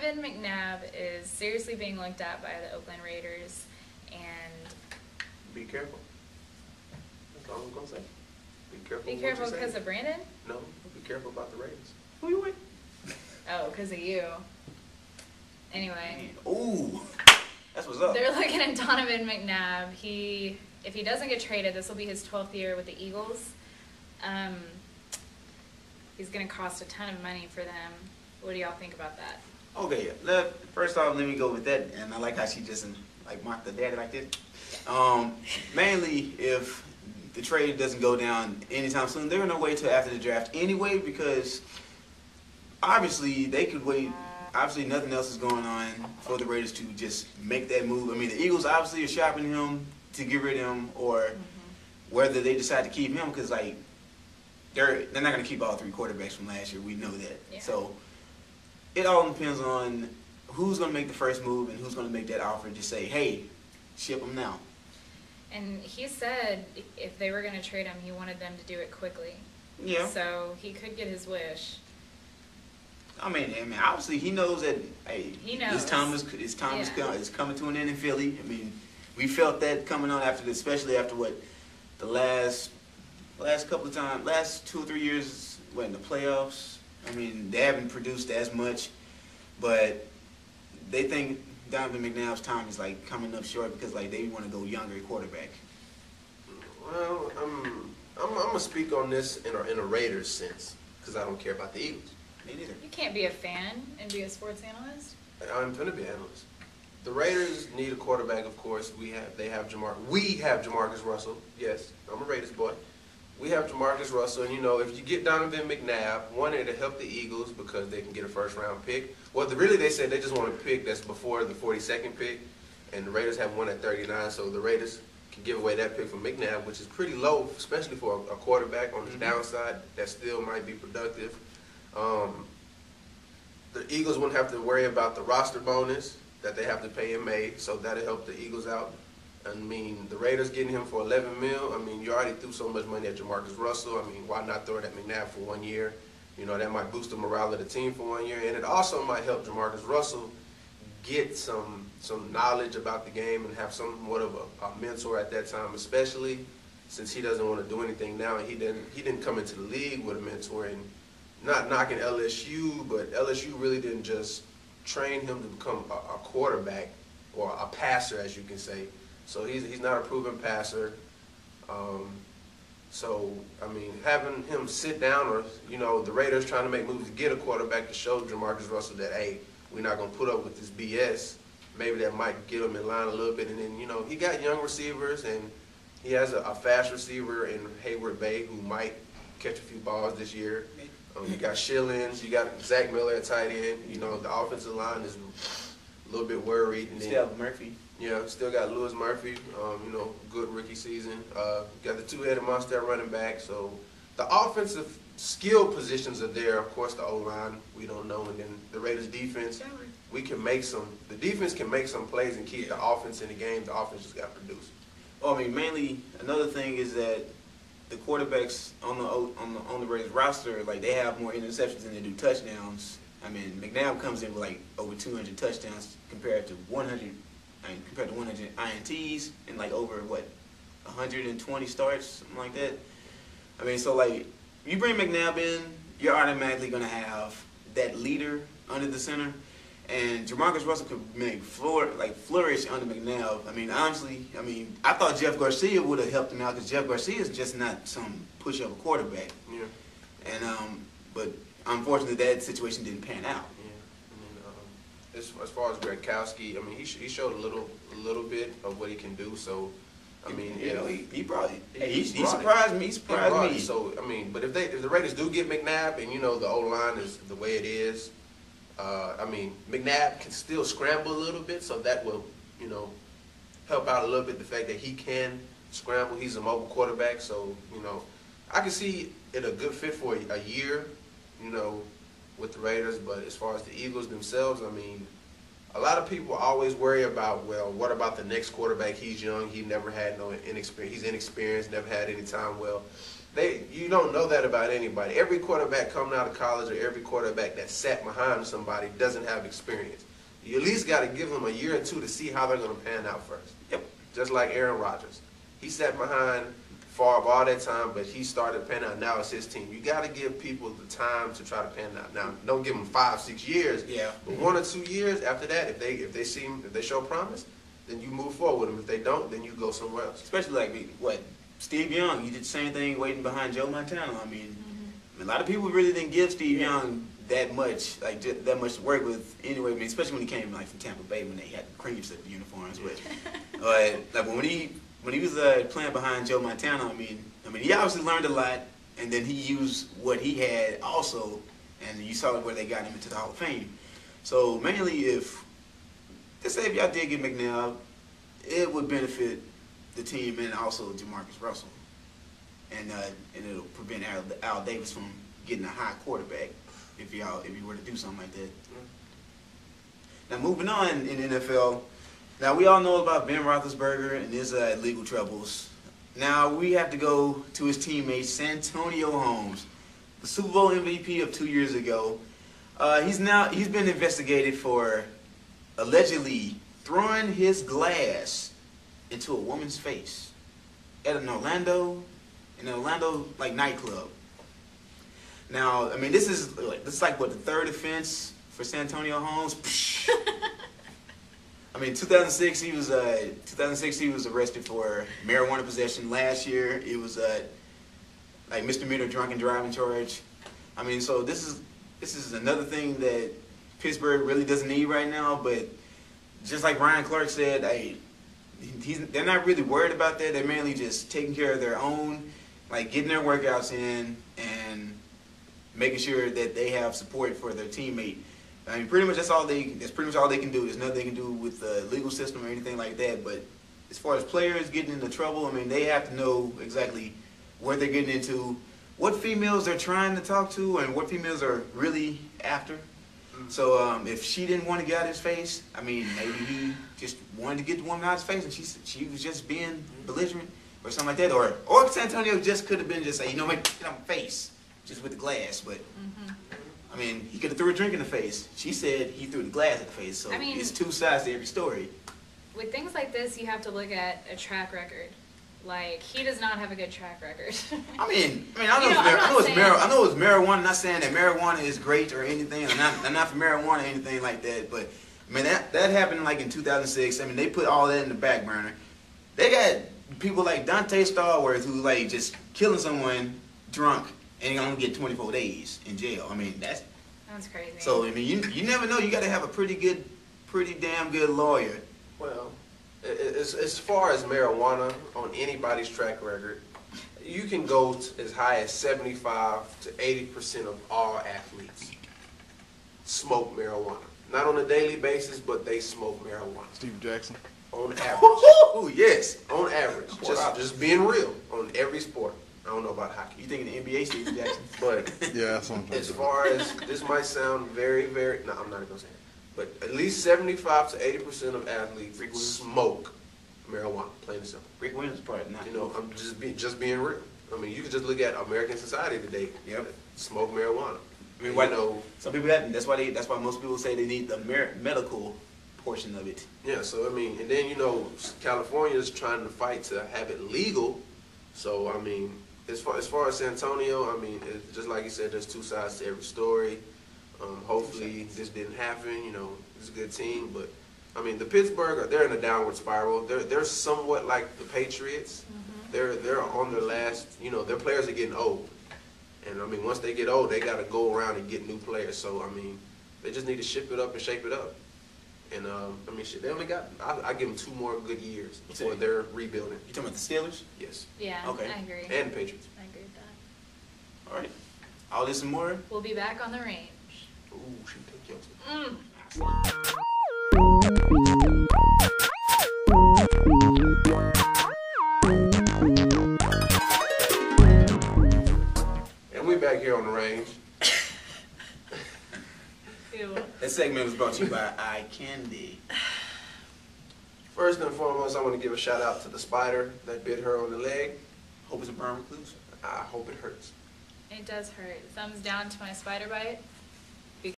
Donovan McNabb is seriously being looked at by the Oakland Raiders, and be careful. That's all I'm gonna say. Be careful. Be careful because of Brandon? No, be careful about the Raiders. Who you with? Oh, because of you. Anyway. Ooh, that's what's up. They're looking at Donovan McNabb. If he doesn't get traded, this will be his 12th year with the Eagles. He's going to cost a ton of money for them. What do y'all think about that? Okay, first off, let me go with that. And I like how she just like mocked the daddy like this. Mainly, if the trade doesn't go down anytime soon, they're gonna wait till after the draft anyway, because obviously they could wait. Obviously, nothing else is going on for the Raiders to just make that move. I mean, the Eagles obviously are shopping him to get rid of him, or whether they decide to keep him, because like they're not gonna keep all three quarterbacks from last year. We know that. Yeah. So it all depends on who's gonna make the first move and who's gonna make that offer. Just say, hey, ship him now. And he said if they were going to trade him, he wanted them to do it quickly. Yeah. So he could get his wish. I mean, obviously he knows that. Hey, he knows. His time is coming to an end in Philly. I mean, we felt that coming on after, especially after what the last couple of times, last 2 or 3 years, in the playoffs. I mean, they haven't produced as much, but they think Donovan McNabb's time is like coming up short because like they want to go younger quarterback. Well, I'm gonna speak on this in a Raiders sense because I don't care about the Eagles. Me neither. You can't be a fan and be a sports analyst. I'm gonna be an analyst. The Raiders need a quarterback, of course. We have Jamarcus Russell. Yes, I'm a Raiders boy. We have Jamarcus Russell, and if you get Donovan McNabb, one, it'll help the Eagles because they can get a first-round pick. Well, really, they said they just want a pick that's before the 42nd pick, and the Raiders have one at 39, so the Raiders can give away that pick for McNabb, which is pretty low, especially for a quarterback on the downside that still might be productive. The Eagles wouldn't have to worry about the roster bonus that they have to pay in May, so that'll help the Eagles out. I mean, the Raiders getting him for $11 million. I mean, you already threw so much money at Jamarcus Russell. I mean, why not throw it at McNabb for 1 year? That might boost the morale of the team for 1 year, and it also might help Jamarcus Russell get some knowledge about the game and have somewhat of a mentor at that time, especially since he doesn't want to do anything now, and he didn't come into the league with a mentor. And not knocking LSU, but LSU really didn't just train him to become a quarterback or a passer, as you can say. So he's not a proven passer. So, I mean, having him sit down or, the Raiders trying to make moves to get a quarterback to show Jamarcus Russell that, hey, we're not going to put up with this BS, maybe that might get him in line a little bit. And then, he got young receivers, and he has a fast receiver in Hayward Bay who might catch a few balls this year. You got Shillings, you got Zach Miller at tight end. The offensive line is a little bit worried. And Still have Murphy. Yeah, still got Lewis Murphy, good rookie season. Got the two-headed monster at running back. So the offensive skill positions are there. Of course, the O-line, we don't know. And then the Raiders' defense, the defense can make some plays and keep the offense in the game. The offense just got to produce. Well, I mean, mainly another thing is that the quarterbacks on the Raiders roster, like they have more interceptions than they do touchdowns. I mean, McNabb comes in with like over 200 touchdowns compared to 100 INTs and like over 120 starts, something like that. I mean, so like you bring McNabb in, you're automatically gonna have that leader under the center, and Jamarcus Russell could make flourish under McNabb. I mean, honestly, I thought Jeff Garcia would have helped him out because Jeff Garcia is just not some push-up quarterback. Yeah. And but unfortunately, that situation didn't pan out. As far as Gronkowski, he showed a little bit of what he can do. So, he probably he surprised me. He surprised me. So, but if the Raiders do get McNabb, and the O line is the way it is, McNabb can still scramble a little bit, so that will help out a little bit. The fact that he can scramble, he's a mobile quarterback, so I can see it a good fit for a year, with the Raiders. But as far as the Eagles themselves, a lot of people always worry about, well, what about the next quarterback? He's young. He never had no inexperience. He's inexperienced, never had any time. Well, You don't know that about anybody. Every quarterback coming out of college or every quarterback that sat behind somebody doesn't have experience. You at least got to give them a year or two to see how they're going to pan out first. Yep. Just like Aaron Rodgers. He sat behind Favre all that time, but he started panning out. Now it's his team. You got to give people the time to try to pan out. Now, don't give them 5-6 years. Yeah. But 1 or 2 years after that, if they show promise, then you move forward with them. If they don't, then you go somewhere else. Especially like Steve Young, you did the same thing waiting behind Joe Montana. I mean, a lot of people really didn't give Steve Young that much, that much to work with anyway. I mean, especially when he came from Tampa Bay when they had the cream slip uniforms. But when he was playing behind Joe Montana, I mean, he obviously learned a lot, and then he used what he had also, and you saw where they got him into the Hall of Fame. So mainly, let's say if y'all did get McNabb, it would benefit the team and also Jamarcus Russell, and it'll prevent Al Davis from getting a high quarterback if you were to do something like that. Now moving on in the NFL, now we all know about Ben Roethlisberger and his legal troubles. Now we have to go to his teammate Santonio Holmes, the Super Bowl MVP of 2 years ago. He's been investigated for allegedly throwing his glass into a woman's face at an Orlando nightclub. Now, I mean, this is like what, the third offense for Santonio Holmes. I mean, 2006 he was arrested for marijuana possession. Last year it was like misdemeanor drunken driving charge. I mean, so this is another thing that Pittsburgh really doesn't need right now. But just like Ryan Clark said, they're not really worried about that. They're mainly just taking care of their own, like getting their workouts in and making sure that they have support for their teammate. I mean, that's pretty much all they can do. There's nothing they can do with the legal system or anything like that. But as far as players getting into trouble, I mean, they have to know exactly what they're getting into, what females they're trying to talk to, and what females are really after. So if she didn't want to get out of his face, I mean, maybe he just wanted to get the woman out of his face, and she was just being belligerent or something like that. Or Santonio just could have been just say, you know what, get out my face, just with the glass. But I mean, he could have threw a drink in the face. She said he threw the glass in the face. So I mean, it's two sides to every story. With things like this, you have to look at a track record. Like, he does not have a good track record. I know it's marijuana. I'm not saying that marijuana is great or anything. I'm not for marijuana or anything like that. But I mean, that happened like in 2006. I mean, they put all that in the back burner. They got people like Dante Stallworth who like just killing someone drunk and gonna get 24 days in jail. I mean, that's crazy. So I mean, you never know. You got to have a pretty damn good lawyer. Well, as far as marijuana on anybody's track record, you can go as high as 75 to 80% of all athletes smoke marijuana. Not on a daily basis, but they smoke marijuana. Steve Jackson. On average. Oh yes, on average. Just being real on every sport. I don't know about hockey. You think in the NBA, Steve Jackson? But yeah, that's what I'm as far as this might sound very, very. No, I'm not gonna say it. But at least 75 to 80% of athletes smoke marijuana, plain and simple. Rick Williams part, not. You know, I'm just being real. I mean, you can just look at American society today. Yep. Smoke marijuana. I mean, some people have. That's why most people say they need the medical portion of it. Yeah. So I mean, and then California is trying to fight to have it legal. So I mean, as far as Santonio, I mean, it's just like you said, there's two sides to every story. Hopefully this didn't happen. You know, it's a good team, but I mean, the Pittsburgh, they're in a downward spiral. They're somewhat like the Patriots. They're on their last. You know, their players are getting old, and I mean, once they get old, they got to go around and get new players. So I mean, they just need to ship it up and shape it up. And I mean, shit, they only got. I give them 2 more good years before they're rebuilding. You talking about the Steelers? Yes. Yeah. Okay. I agree. And the Patriots. I agree with that. All right. All this and more. We'll be back on the range. Ooh, she take yours. And we back here on the range. That segment was brought to you by Eye Candy. First and foremost, I want to give a shout out to the spider that bit her on the leg. Hope it's a burn recluse. I hope it hurts. It does hurt. Thumbs down to my spider bite.